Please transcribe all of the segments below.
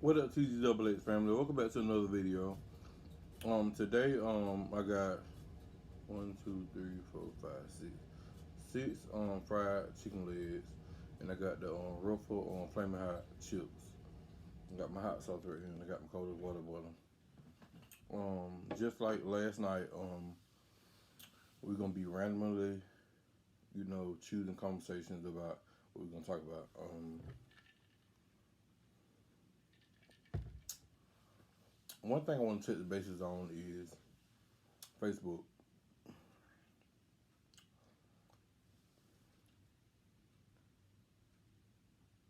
What up, TGXX family? Welcome back to another video. Today, I got one, two, three, four, five, six fried chicken legs, and I got the Ruffle flaming hot chips. I got my hot sauce right here, and I got my cold water boiling. Just like last night, we're gonna be randomly, choosing conversations about what we're gonna talk about. One thing I want to take the basis on is Facebook.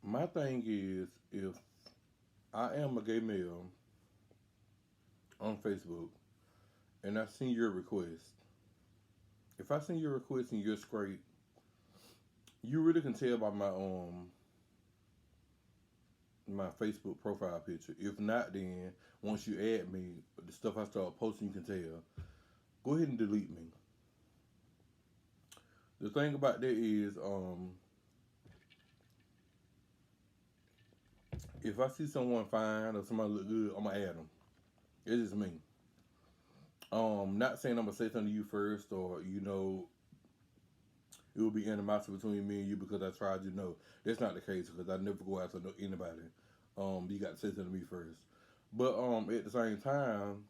My thing is, if I am a gay male on Facebook and I send your request, if I send your request and you're straight, you really can tell by my Facebook profile picture. If not, then once you add me, the stuff I start posting, you can tell. Go ahead and delete me. The thing about that is, if I see someone fine or somebody look good, I'm gonna add them. It's just me. Not saying I'm gonna say something to you first, or it will be animosity between me and you because I tried you. No, that's not the case because I never go after anybody. You got to say something to me first. But at the same time,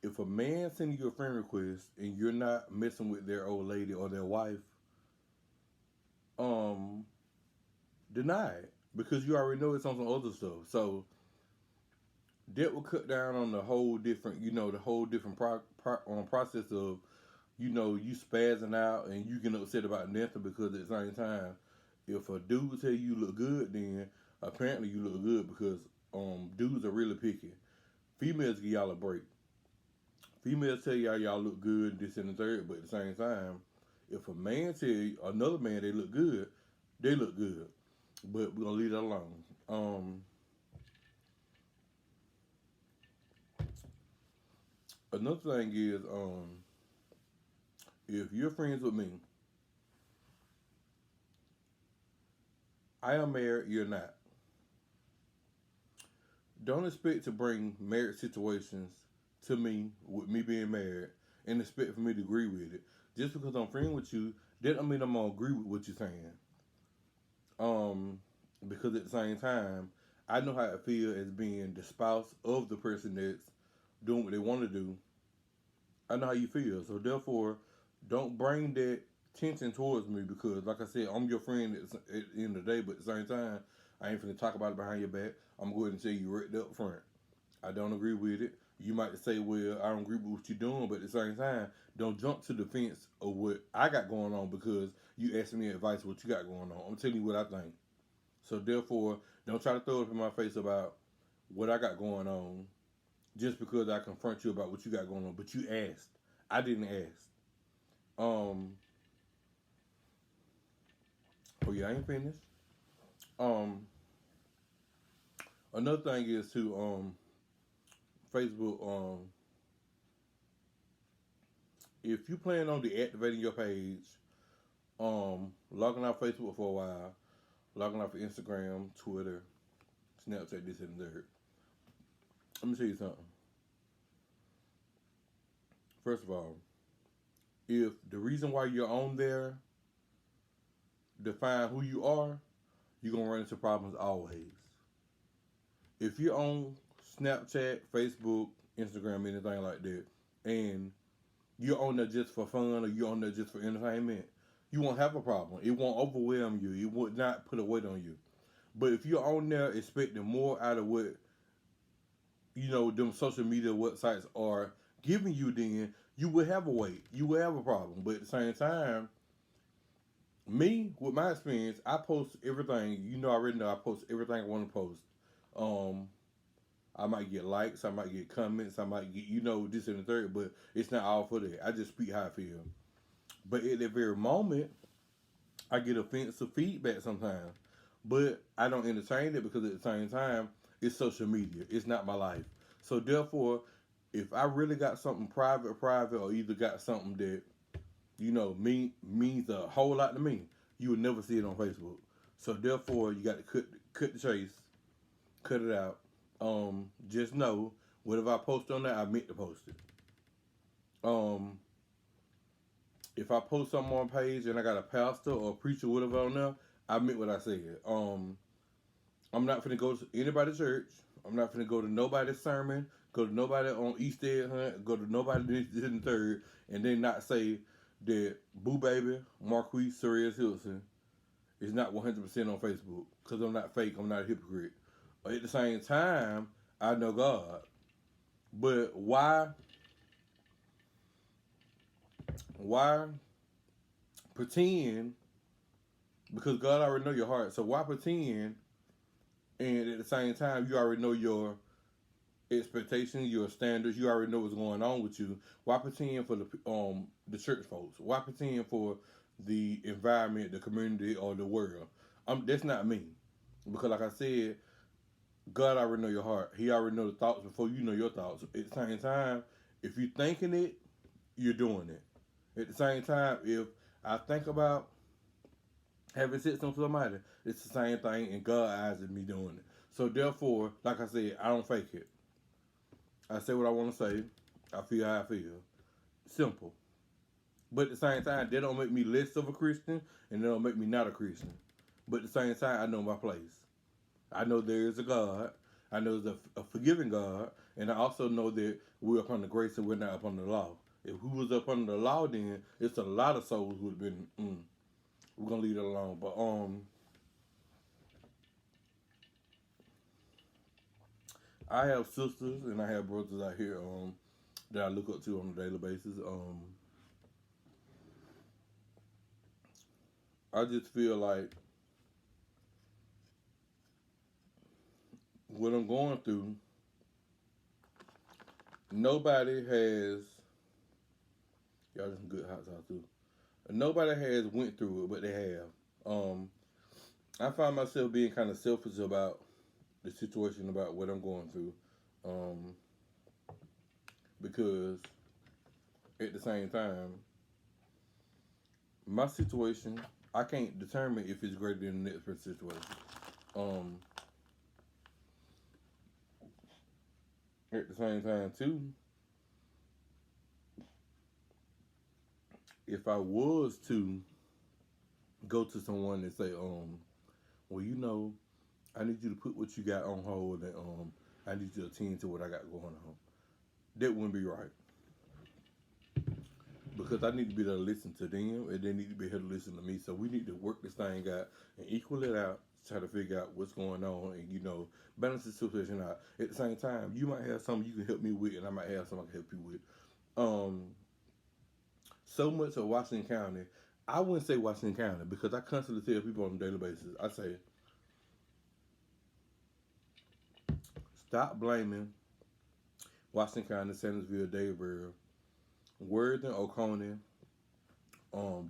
if a man sending you a friend request and you're not messing with their old lady or their wife, um, deny it because you already know it's on some other stuff. So that will cut down on the whole different, the whole different process of, you spazzing out and you getting upset about nothing because at the same time, if a dude tell you look good, then apparently you look good because dudes are really picky. Females give y'all a break. Females tell y'all look good, this and the third, but at the same time, if a man tell you, another man they look good, they look good. But we're gonna leave that alone. Another thing is, if you're friends with me, I am married, you're not. Don't expect to bring marriage situations to me with me being married and expect for me to agree with it. Just because I'm friends with you, that don't mean I'm gonna agree with what you're saying. Um, because at the same time, I know how it feels as being the spouse of the person that's doing what they want to do. I know how you feel. So therefore, don't bring that tension towards me because, like I said, I'm your friend at the end of the day. But at the same time, I ain't finna talk about it behind your back. I'm going to tell you right up front. I don't agree with it. You might say, well, I don't agree with what you're doing, but at the same time, don't jump to the fence of what I got going on because you asking me advice what you got going on. I'm telling you what I think. So therefore, don't try to throw it in my face about what I got going on just because I confront you about what you got going on. But you asked. I didn't ask. Um, oh yeah, I ain't finished. Um, Another thing is to Facebook. If you plan on deactivating your page, logging out Facebook for a while, logging out for Instagram, Twitter, Snapchat, this and that. Let me tell you something. First of all, if the reason why you're on there define who you are, you're gonna run into problems always. If you're on Snapchat, Facebook, Instagram, anything like that, and you're on there just for fun or you're on there just for entertainment, you won't have a problem. It won't overwhelm you. It would not put a weight on you. But if you're on there expecting more out of what them social media websites are giving you, then you will have a weight. You will have a problem. But at the same time, me with my experience, I post everything. I already know I post everything I want to post. Um, I might get likes, I might get comments, I might get this and the third, but it's not all for that. I just speak how I feel. But at that very moment, I get offensive feedback sometimes. But I don't entertain it because at the same time, it's social media. It's not my life. So therefore, if I really got something private, or either got something that means a whole lot to me, you would never see it on Facebook. So therefore, you got to cut the chase, cut it out. Just know whatever I post on there, I meant to post it. Um, if I post something on page and I got a pastor or a preacher, whatever on there, I meant what I said. I'm not finna go to anybody's church. I'm not finna go to nobody's sermon. Go to nobody on East Egg Hunt. Go to nobody this and third, and then not say that Boo Baby, Marquise Surreal Hilton is not 100% on Facebook because I'm not fake. I'm not a hypocrite. But at the same time, I know God. But why pretend? Because God already know your heart. So why pretend? And at the same time, you already know your expectations, your standards. You already know what's going on with you. Why pretend for the church folks? Why pretend for the environment, the community, or the world? That's not me. Because like I said, God already know your heart. He already know the thoughts before you know your thoughts. At the same time, if you're thinking it, you're doing it. At the same time, if I think about having sex with somebody, it's the same thing in God's eyes as me doing it. So therefore, like I said, I don't fake it. I say what I want to say. I feel how I feel. Simple. But at the same time, that don't make me less of a Christian, and that don't make me not a Christian. But at the same time, I know my place. I know there is a God. I know there's a forgiving God, and I also know that we're upon the grace and we're not upon the law. If we was up under the law, then it's a lot of souls would have been. We're gonna leave it alone. But I have sisters and I have brothers out here that I look up to on a daily basis. I just feel like what I'm going through, nobody has. Y'all some good hot sauce too. Nobody has went through it, but they have. I find myself being kind of selfish about the situation about what I'm going through, um, because at the same time, my situation, I can't determine if it's greater than the next person's situation. Um, at the same time, too, if I was to go to someone and say, well, I need you to put what you got on hold, and I need you to attend to what I got going on. That wouldn't be right because I need to be there to listen to them, and they need to be here to listen to me. So we need to work this thing out and equal it out, try to figure out what's going on, and balance the situation out. At the same time, you might have something you can help me with, and I might have something I can help you with. Um, so much of Washington County, I wouldn't say Washington County because I constantly tell people on a daily basis. I say, stop blaming Washington County, Sandersville, Dayboro, Worthing, Oconee,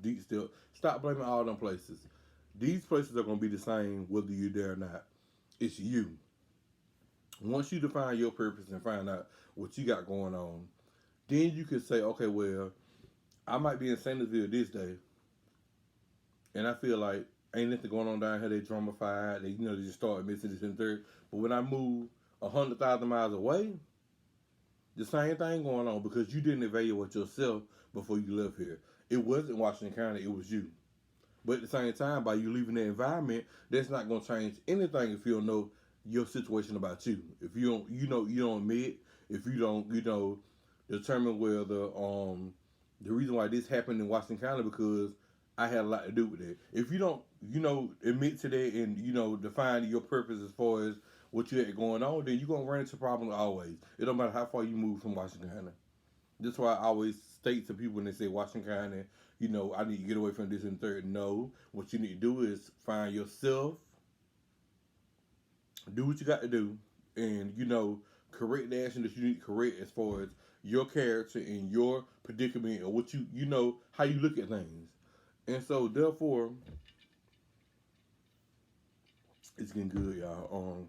Deepstill. Stop blaming all them places. These places are gonna be the same whether you're there or not. It's you. Once you define your purpose and find out what you got going on, then you can say, okay, well, I might be in Sandersville this day, and I feel like ain't nothing going on down here. They dramified. They just start missing this and third. But when I move 100,000 miles away, the same thing going on because you didn't evaluate yourself before you left here. It wasn't Washington County, it was you. But at the same time, by you leaving the environment, that's not going to change anything if you don't know your situation about you. If you don't, you don't admit. If you don't, determine whether the reason why this happened in Washington County because I had a lot to do with it. If you don't, admit to that and define your purpose as far as what you had going on, then you're gonna run into problems always. It don't matter how far you move from Washington County. That's why I always state to people when they say Washington County, I need to get away from this and third. No, what you need to do is find yourself, do what you got to do, and correct the action that you need to correct as far as your character and your predicament or what how you look at things. And so therefore, it's getting good, y'all.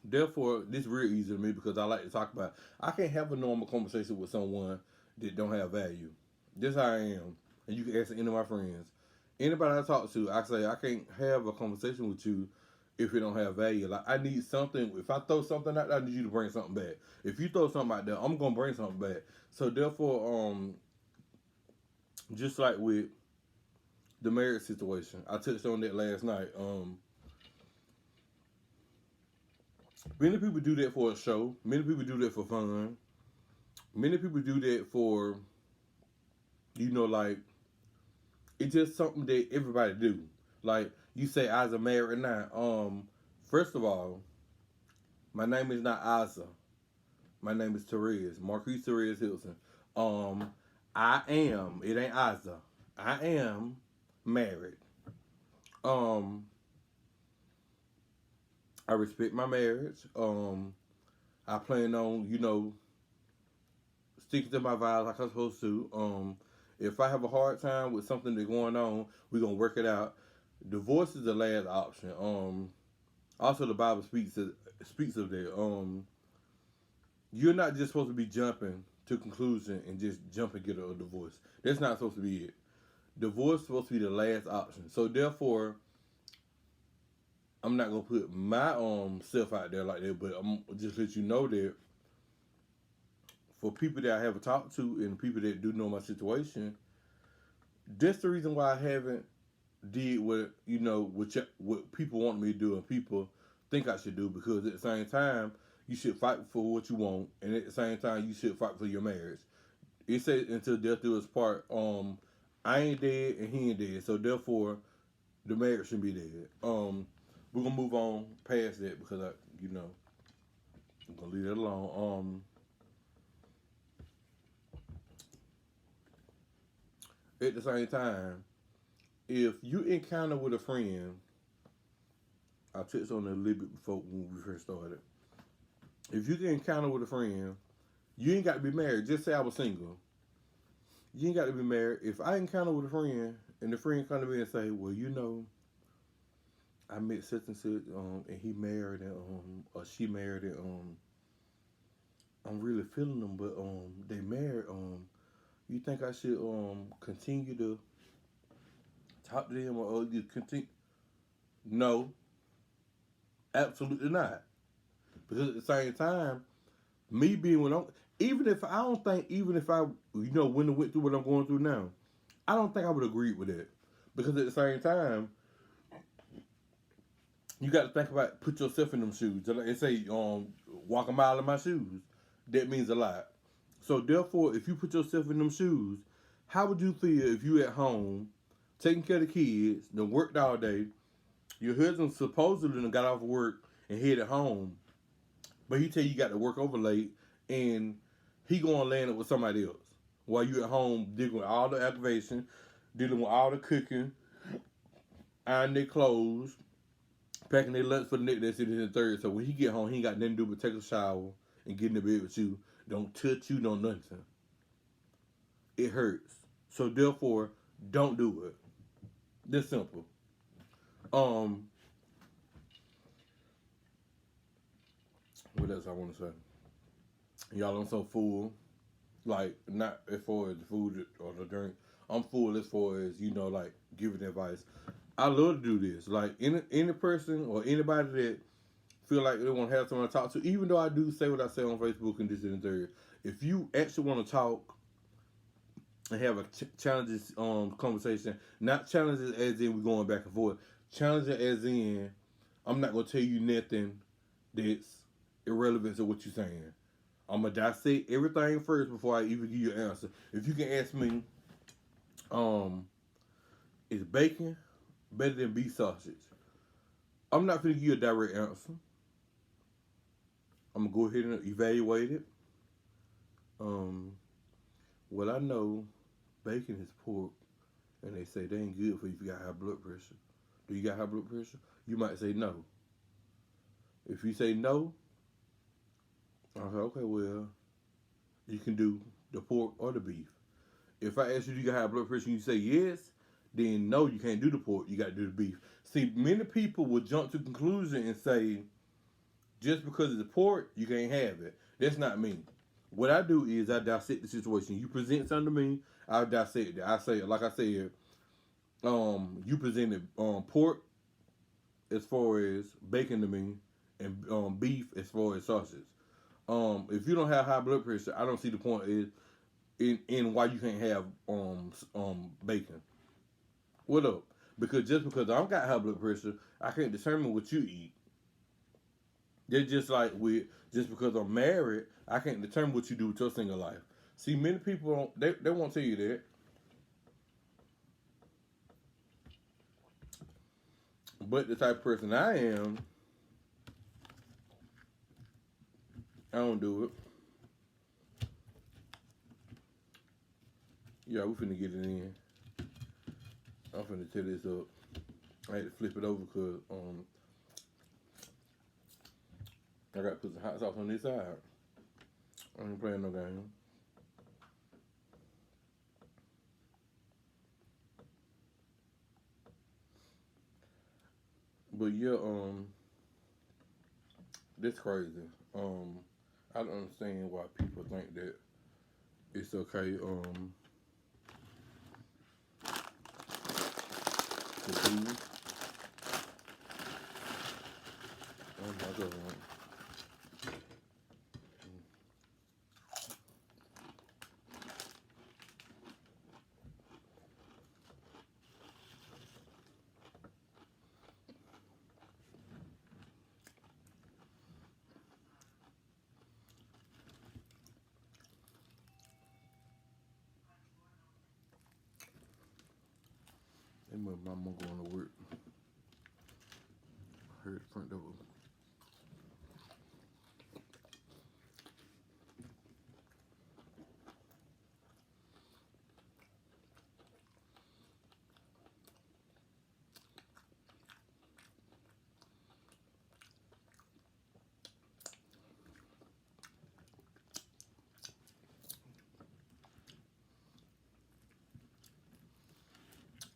Therefore, this is real easy to me because I like to talk about. I can't have a normal conversation with someone that don't have value. This how I am, and you can ask any of my friends. Anybody I talk to, I say I can't have a conversation with you if it don't have value. Like I need something. If I throw something out there, I need you to bring something back. If you throw something out there, I'm gonna bring something back. So therefore, just like with the marriage situation, I touched on that last night. Many people do that for a show. Many people do that for fun. Many people do that for, like it's just something that everybody do. Like you say, Isa married now. First of all, my name is not Isa. My name is Therese, Marquise Therese Hilton. Um, I am. It ain't Isa. I am married. Um, I respect my marriage. I plan on, sticking to my vows like I'm supposed to. If I have a hard time with something that's going on, we're gonna work it out. Divorce is the last option. Also the Bible speaks of that. You're not just supposed to be jumping to conclusion and just jump and get a divorce. That's not supposed to be it. Divorce is supposed to be the last option. So therefore, I'm not gonna put my self out there like that, but I'm just let you know that for people that I haven't talked to and people that do know my situation, that's the reason why I haven't did what people want me to do and people think I should do, because at the same time you should fight for what you want, and at the same time you should fight for your marriage. It says until death do us part. I ain't dead and he ain't dead, so therefore the marriage should be dead. We're gonna move on past that because I'm gonna leave it alone. At the same time, if you encounter with a friend, I touched on it a little bit before when we first started. If you can encounter with a friend, you ain't got to be married. Just say I was single. You ain't got to be married. If I encounter with a friend and the friend come to me and say, well, I met such and such, and he married, and or she married, and I'm really feeling them, but they married. You think I should continue to talk to them, or you continue? No, absolutely not. Because at the same time, me being when I'm, even if I don't think, even if I, when I went through what I'm going through now, I don't think I would agree with it. Because at the same time, you got to think about, put yourself in them shoes. They say, walk a mile in my shoes. That means a lot. So therefore, if you put yourself in them shoes, how would you feel if you at home, taking care of the kids, done worked all day, your husband supposedly done got off work and headed home, but he tell you got to work over late, and he going to land it with somebody else while you at home dealing with all the aggravation, dealing with all the cooking, ironing their clothes, packing their lunch for the next day, sitting in the third. So when he get home, he ain't got nothing to do but take a shower and get in the bed with you. Don't touch you, no nothing. It hurts. So therefore, don't do it. This simple. What else I want to say? Y'all, I'm so full. Like, not as far as the food or the drink. I'm full as far as, like, giving advice. I love to do this. Like, any person or anybody that feel like they want to have someone to talk to, even though I do say what I say on Facebook and this and third, if you actually want to talk and have a challenges conversation, not challenges as in we're going back and forth, challenges as in I'm not going to tell you nothing that's irrelevant to what you're saying. I'm going to dissect everything first before I even give you an answer. If you can ask me, is bacon better than beef sausage? I'm not going to give you a direct answer. I'm going to go ahead and evaluate it. Well, I know bacon is pork, and they say they ain't good for you if you got high blood pressure. Do you got high blood pressure? You might say no. If you say no, I say, okay, well, you can do the pork or the beef. If I ask you, do you got high blood pressure, and you say yes, then no, you can't do the pork. You got to do the beef. See, many people will jump to conclusion and say, just because it's pork, you can't have it. That's not me. What I do is I dissect the situation. You present something to me, I dissect it. I say, like I said, you presented pork. as far as bacon to me, and beef as far as sausage. If you don't have high blood pressure, I don't see the point is in why you can't have bacon. What up? Because just because I've got high blood pressure, I can't determine what you eat. They're just like with just because I'm married, I can't determine what you do with your single life. See, many people don't they won't tell you that. But the type of person I am, I don't do it. Yeah, we finna get it in. I'm finna tear this up. I had to flip it over because I got to put some hot sauce on this side. I ain't playing no game. But yeah, that's crazy. I don't understand why people think that it's okay to do. Oh my god. That my mama going to work. I heard the front door.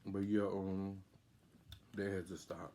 But yeah, that has to stop.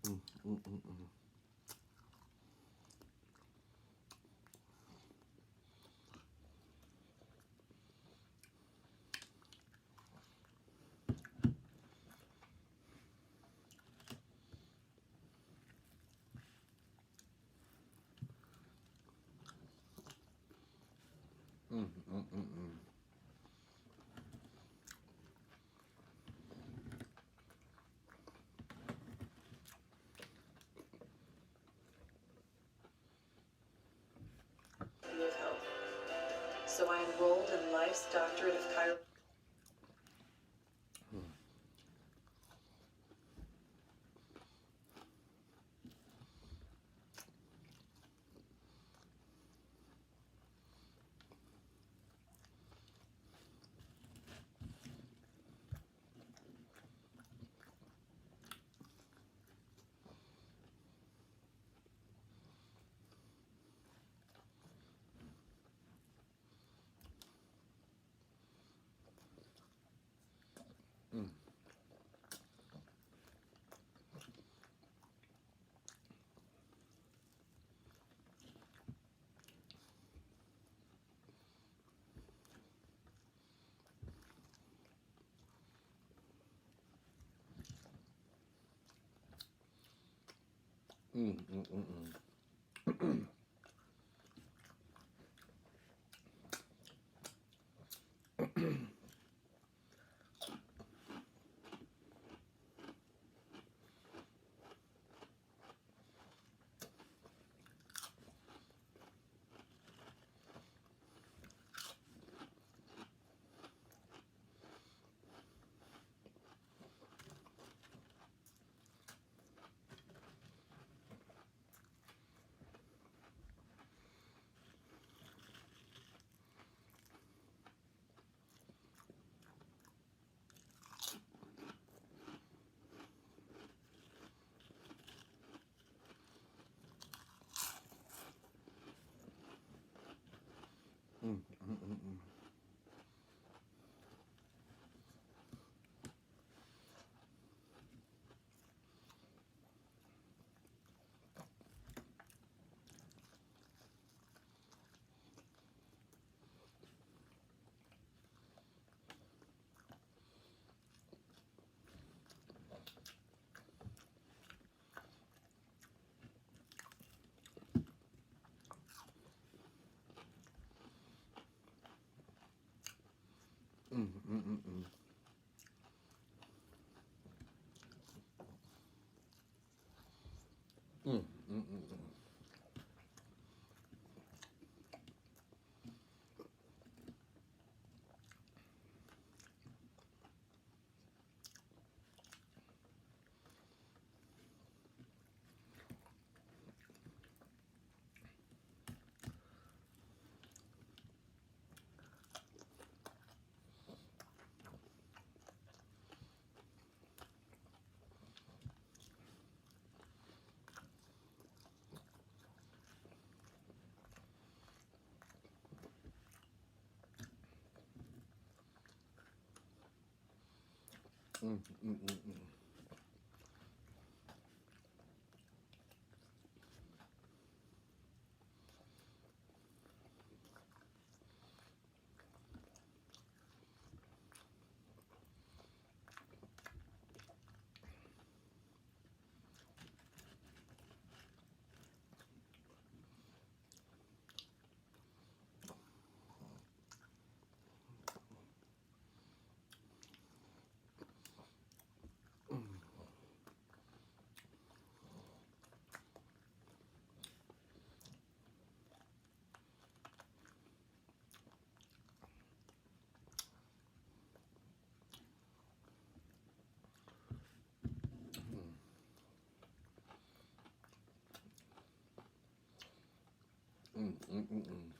Mm, mm, mm, mm. Mm, mm, mm, mm. Of health. So I enrolled in Life's Doctorate of Chiropractic. Mm, mm, mm, mm. Mm, mm, mm, mm. Mm, mm, mm, mm. Mm, mm, mm, mm. Mm, mm, mm, mm.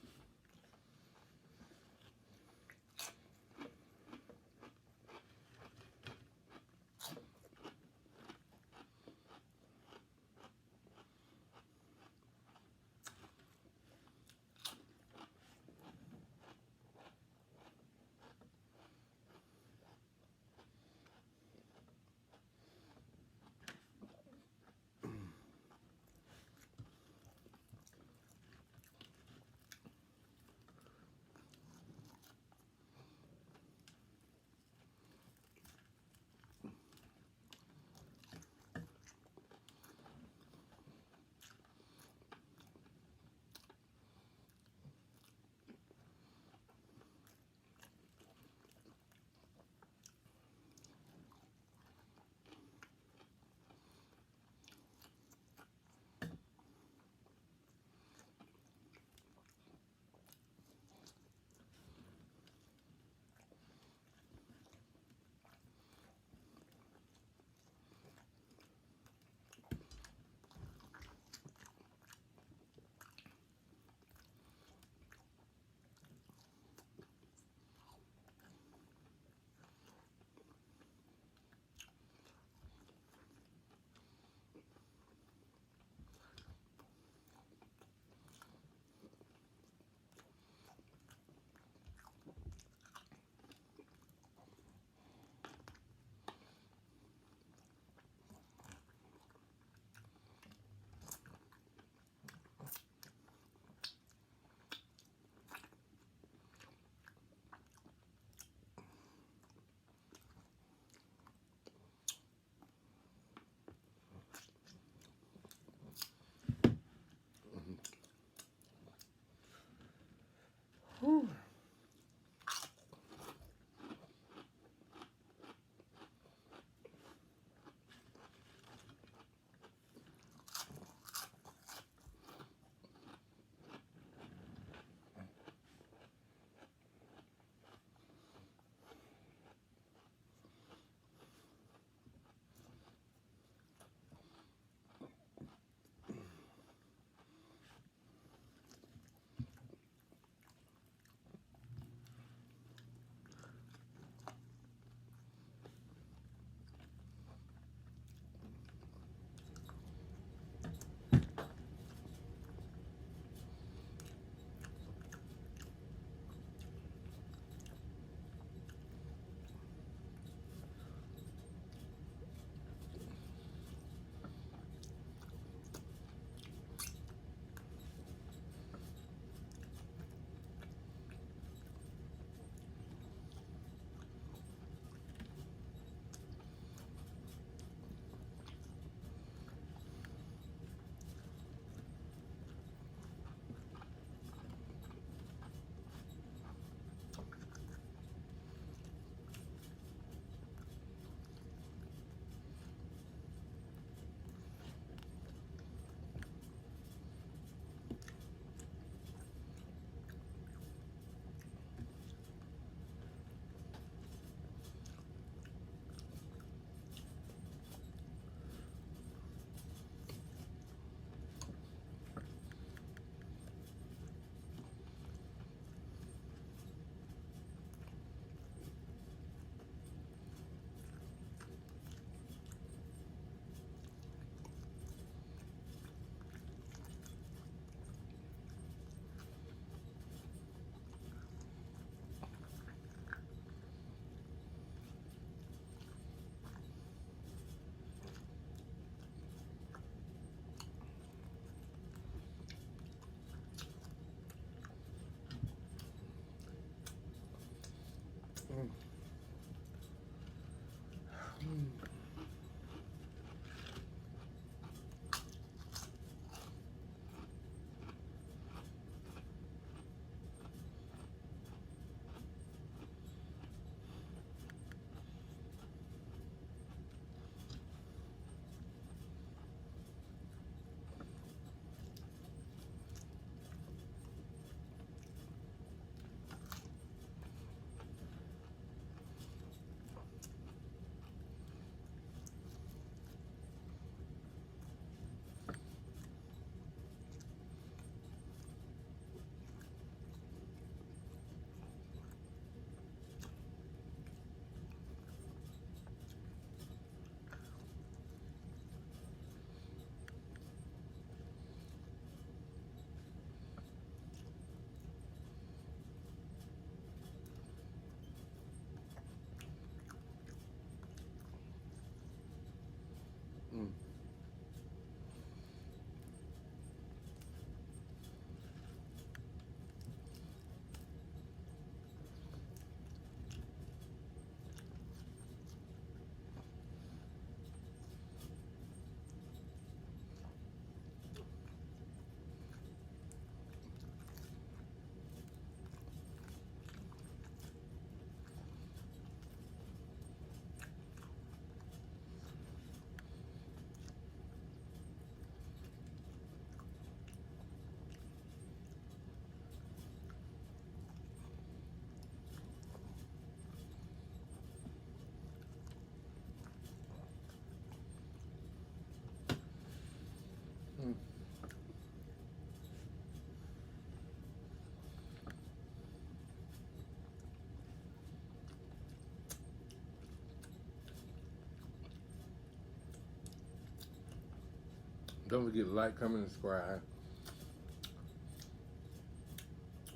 Don't forget to like, comment, and subscribe.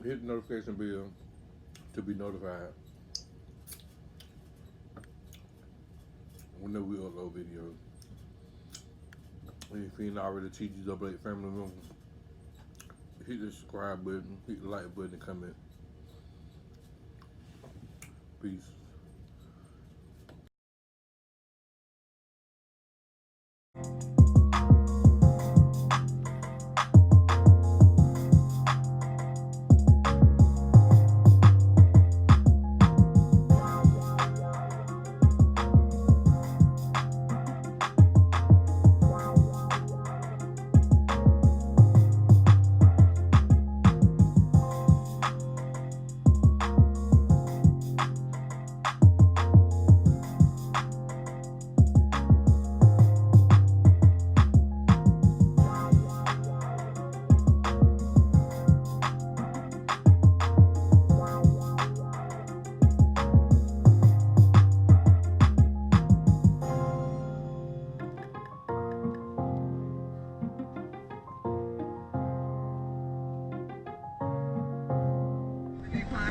Hit the notification bell to be notified whenever we upload videos. And if you ain't already a TG88 family member, hit the subscribe button, hit the like button, and comment. Peace.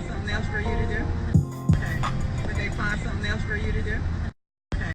Something else for you to do? Okay. Would they find something else for you to do?